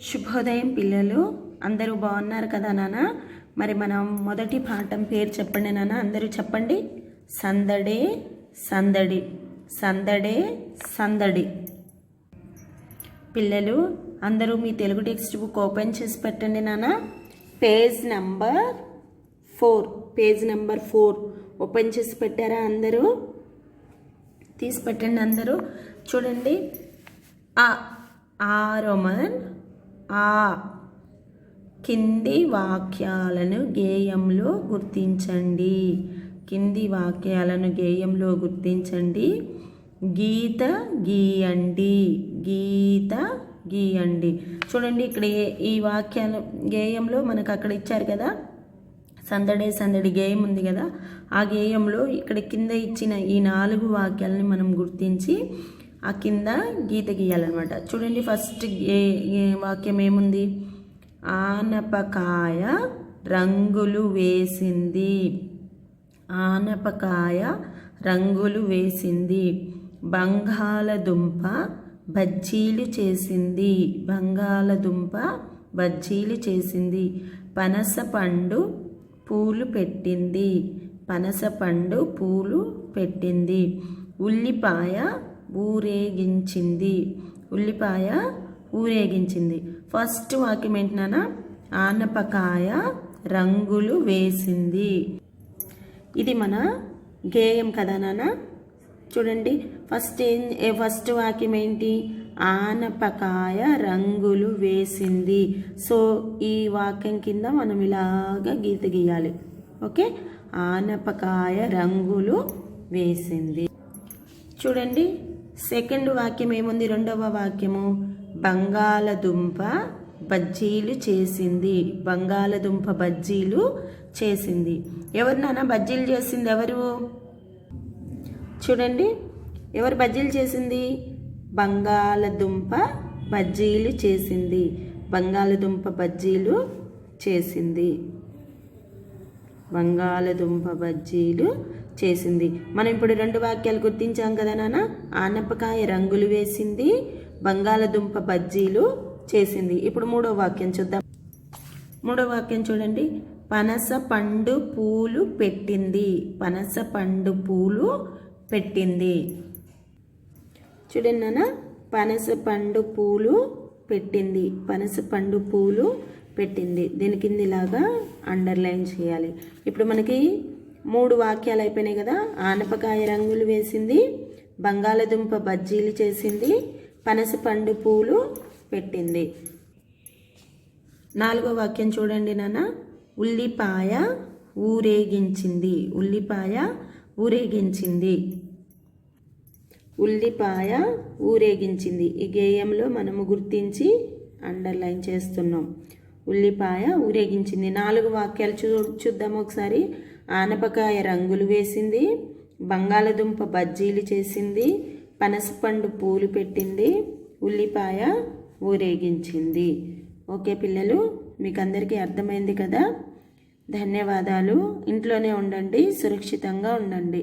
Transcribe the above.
శుభోదయం పిల్లలు, అందరూ బాగున్నారు కదా నాన్న? మరి మనం మొదటి పాఠం పేరు చెప్పండి నాన్న, అందరూ చెప్పండి. సందడే సందడి, సందడే సందడి. పిల్లలు అందరూ మీ తెలుగు టెక్స్ట్ బుక్ ఓపెన్ చేసి పెట్టండి నాన్న. పేజ్ నెంబర్ 4 ఓపెన్ చేసి పెట్టారా? అందరూ తీసి పెట్టండి. అందరూ చూడండి. రోమన్ ఆ. కింది వాక్యాలను గేయంలో గుర్తించండి. కింది వాక్యాలను గేయంలో గుర్తించండి. గీత గీయండి, గీత గీయండి. చూడండి, ఇక్కడ ఈ వాక్యాలు గేయంలో మనకు అక్కడ ఇచ్చారు కదా, సందడే సందడి గేయం ఉంది కదా. ఆ గేయంలో ఇక్కడ కింద ఇచ్చిన ఈ 4 వాక్యాలని మనం గుర్తించి ఆ కింద గీత గీయాలన్నమాట. చూడండి, ఫస్ట్ వాక్యం ఏముంది? ఆనపకాయ రంగులు వేసింది. ఆనపకాయ రంగులు వేసింది. బంగాళదుంప బజ్జీలు చేసింది. బంగాళదుంప బజ్జీలు చేసింది. పనసపండు పూలు పెట్టింది. పనసపండు పూలు పెట్టింది. ఉల్లిపాయ ఊరేగించింది. ఉల్లిపాయ ఊరేగించింది. ఫస్ట్ వాక్యం ఏంటన్నా? ఆనపకాయ రంగులు వేసింది. ఇది మన గేయం కదా నాన్న. చూడండి, ఫస్ట్ వాక్యం ఏంటి? ఆనపకాయ రంగులు వేసింది. సో ఈ వాక్యం కింద మనం ఇలాగా గీత గీయాలి. ఓకే, ఆనపకాయ రంగులు వేసింది. చూడండి, సెకండ్ వాక్యం ఏముంది? రెండవ వాక్యము బంగాళదుంప బజ్జీలు చేసింది. బంగాళదుంప బజ్జీలు చేసింది. ఎవరు నాన్న బజ్జీలు చేసింది? ఎవరు? చూడండి, ఎవరు బజ్జీలు చేసింది? బంగాళదుంప బజ్జీలు చేసింది. బంగాళదుంప బజ్జీలు చేసింది. బంగాళదుంప బజ్జీలు చేసింది. మనం ఇప్పుడు 2 వాక్యాలు గుర్తించాం కదా నాన్న. ఆనపకాయ రంగులు వేసింది, బంగాళదుంప బజ్జీలు చేసింది. ఇప్పుడు 3వ వాక్యం చూద్దాం. 3వ వాక్యం చూడండి. పనస పండు పూలు పెట్టింది. పనస పండు పూలు పెట్టింది. చూడండి నాన్న, పనస పండు పూలు పెట్టింది. పనస పండు పూలు పెట్టింది. దీని కింద ఇలాగా అండర్లైన్ చేయాలి. ఇప్పుడు మనకి 3 వాక్యాలు అయిపోయినాయి కదా. ఆనపకాయ రంగులు వేసింది, బంగాళదుంప బజ్జీలు చేసింది, పనస పండు పూలు పెట్టింది. 4వ వాక్యం చూడండి నాన్న. ఉల్లిపాయ ఊరేగించింది. ఉల్లిపాయ ఊరేగించింది. ఉల్లిపాయ ఊరేగించింది. ఈ గేయంలో మనము గుర్తించి అండర్లైన్ చేస్తున్నాం. ఉల్లిపాయ ఊరేగించింది. 4 వాక్యాలు చూద్దాం ఒకసారి. ఆనపకాయ రంగులు వేసింది, బంగాళదుంప బజ్జీలు చేసింది, పనసపండు పూలు పెట్టింది, ఉల్లిపాయ ఊరేగించింది. ఓకే పిల్లలు, మీకు అందరికీ అర్థమైంది కదా. ధన్యవాదాలు. ఇంట్లోనే ఉండండి, సురక్షితంగా ఉండండి.